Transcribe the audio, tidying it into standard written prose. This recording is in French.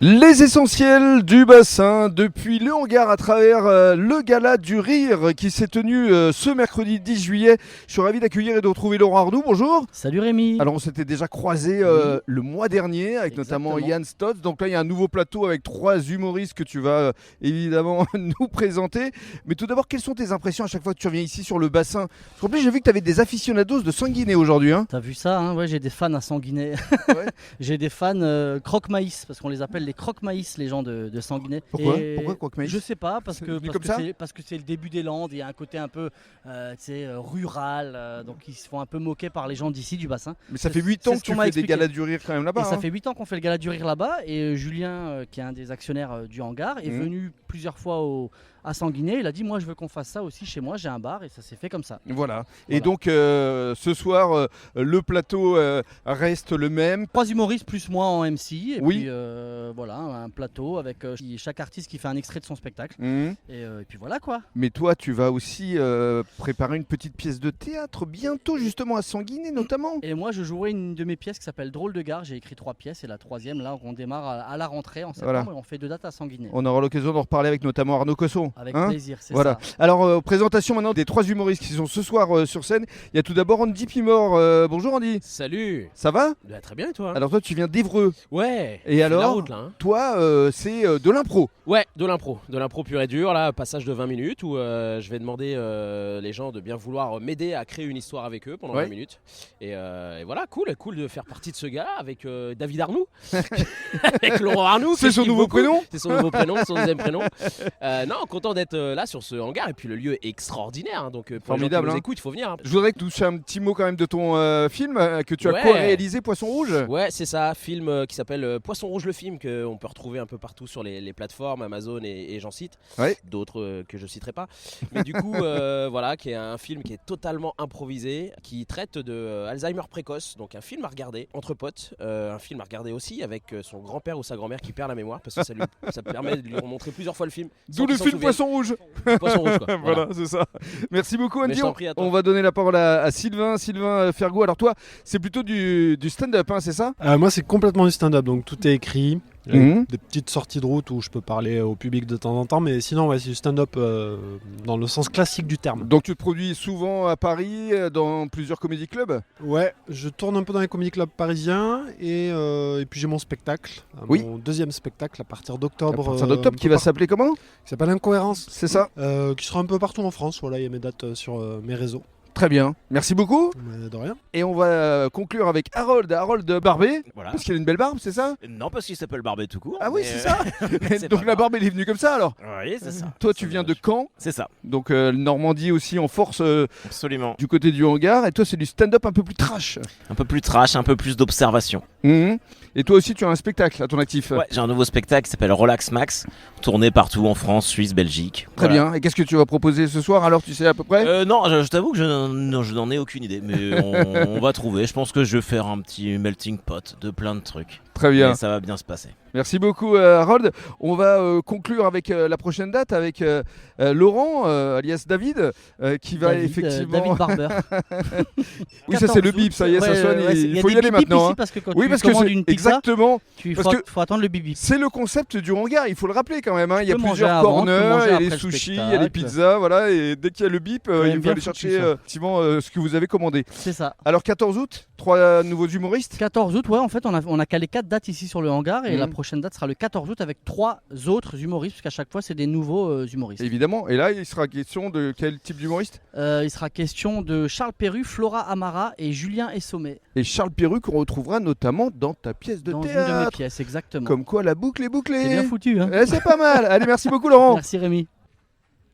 Les essentiels du bassin depuis le hangar à travers le gala du rire qui s'est tenu ce mercredi 10 juillet. Je suis ravi d'accueillir et de retrouver Laurent Arnoux. Bonjour. Salut Rémi. Alors on s'était déjà croisé le mois dernier avec notamment Yann Stotz. Donc là il y a un nouveau plateau avec 3 humoristes que tu vas évidemment nous présenter. Mais tout d'abord, quelles sont tes impressions à chaque fois que tu reviens ici sur le bassin? En plus j'ai vu que tu avais des aficionados de Sanguinet aujourd'hui. T'as vu ça hein? Ouais, j'ai des fans à Sanguinet. Ouais. J'ai des fans croque-maïs parce qu'on les appelle les croque-maïs, les gens de Sanguinet. Pourquoi Et Pourquoi croque-maïs? Je sais pas, parce que c'est le début des Landes. Il y a un côté un peu rural, donc ils se font un peu moquer par les gens d'ici du bassin. Mais ça fait 8 ans que tu fais des galas du rire quand même là-bas. Et ça fait 8 ans qu'on fait le gala du rire là-bas. Et Julien, qui est un des actionnaires du hangar, est venu plusieurs fois à Sanguinet. Il a dit moi je veux qu'on fasse ça aussi chez moi, j'ai un bar, et ça s'est fait comme ça. Voilà. Et donc ce soir le plateau reste le même. 3 humoristes plus moi en MC et oui. Puis voilà, un plateau avec chaque artiste qui fait un extrait de son spectacle. Et puis voilà quoi. Mais toi tu vas aussi préparer une petite pièce de théâtre bientôt justement à Sanguinet notamment. Et moi je jouerai une de mes pièces qui s'appelle Drôle de gare. J'ai écrit 3 pièces et la 3e là on démarre à la rentrée en septembre. Et on fait 2 dates à Sanguinet. On aura l'occasion d'en reparler avec notamment Arnaud Cosson. Avec plaisir, c'est voilà. ça. Alors présentation maintenant des 3 humoristes qui sont ce soir sur scène. Il y a tout d'abord Andy Pimor. Bonjour Andy. Salut. Ça va? Bah, très bien et toi? Alors toi tu viens d'Évreux. Ouais. Et alors la route, là, hein. Toi c'est de l'impro. Ouais, de l'impro pur et dur, là, passage de 20 minutes où je vais demander les gens de bien vouloir m'aider à créer une histoire avec eux pendant 20 minutes. Et voilà, cool de faire partie de ce gars avec David Arnoux, avec Laurent Arnoux. C'est son nouveau prénom. C'est son nouveau prénom, son deuxième prénom. Non, content d'être là sur ce hangar et puis le lieu est extraordinaire, hein, donc pour les gens qui nous écoutent, il faut venir. Hein. Je voudrais que tu touches un petit mot quand même de ton film que tu as co-réalisé, Poisson Rouge. Ouais, c'est ça, film qui s'appelle Poisson Rouge le film, qu'on peut retrouver un peu partout sur les plateformes Amazon et j'en cite, d'autres que je citerai pas. Mais du coup, voilà, qui est un film qui est totalement improvisé, qui traite de Alzheimer précoce, donc un film à regarder entre potes, un film à regarder aussi avec son grand-père ou sa grand-mère qui perd la mémoire, parce que ça permet de lui remontrer plusieurs fois le film. D'où le film Poisson Rouge. Poisson Rouge, quoi. Voilà, c'est ça. Merci beaucoup Andy. Prie, on va donner la parole à Sylvain Fergo. Alors toi, c'est plutôt du stand-up, hein, c'est ça? Moi, c'est complètement du stand-up, donc tout est écrit. Des petites sorties de route où je peux parler au public de temps en temps, mais sinon c'est du stand-up dans le sens classique du terme. Donc tu te produis souvent à Paris, dans plusieurs comédie clubs? Ouais, je tourne un peu dans les comédie clubs parisiens et puis j'ai mon spectacle, mon deuxième spectacle à partir d'octobre. À partir d'octobre qui va s'appeler comment? Qui s'appelle Incohérence. C'est ça. Qui sera un peu partout en France, voilà, il y a mes dates sur mes réseaux. Très bien, merci beaucoup. De rien. Et on va conclure avec Harold Barbet, parce qu'il a une belle barbe, c'est ça? Non, parce qu'il s'appelle Barbet tout court. Ah oui, c'est ça. Donc la barbe, elle est venue comme ça alors? Oui, c'est ça. Toi, tu viens de Caen? C'est ça. Donc Normandie aussi en force. Absolument. Du côté du hangar. Et toi, c'est du stand-up un peu plus trash. Un peu plus trash, un peu plus d'observation. Et toi aussi, tu as un spectacle à ton actif? Ouais, j'ai un nouveau spectacle qui s'appelle Relax Max, tourné partout en France, Suisse, Belgique. Très bien. Et qu'est-ce que tu vas proposer ce soir alors, tu sais à peu près? Non, je t'avoue que je n'en ai aucune idée, mais on va trouver. Je pense que je vais faire un petit melting pot de plein de trucs. Très bien. Et ça va bien se passer. Merci beaucoup Harold. On va conclure avec la prochaine date avec Laurent, alias David, qui va effectivement... David Barber. Oui, ça c'est le bip, ça y est, ça sonne, il faut y aller maintenant. Ici, parce que quand tu commandes une pizza, exactement. Il faut attendre le bip bip. C'est le concept du hangar, il faut le rappeler quand même. Hein. Il y a plusieurs avant, corners, il y a les sushis, il y a les pizzas, voilà. Et dès qu'il y a le bip, il faut aller chercher effectivement ce que vous avez commandé. C'est ça. Alors 14 août, 3 nouveaux humoristes. 14 août, ouais, en fait, on a calé 4 dates ici sur le hangar et la prochaine date sera le 14 août avec 3 autres humoristes, puisqu'à chaque fois c'est des nouveaux humoristes. Évidemment, et là il sera question de quel type d'humoriste? Il sera question de Charles Perru, Flora Amara et Julien Essomé. Et Charles Perru qu'on retrouvera notamment dans ta pièce de théâtre. Dans une de mes pièces, exactement. Comme quoi la boucle est bouclée. C'est bien foutu, hein. C'est pas mal. Allez, merci beaucoup Laurent. Merci Rémi.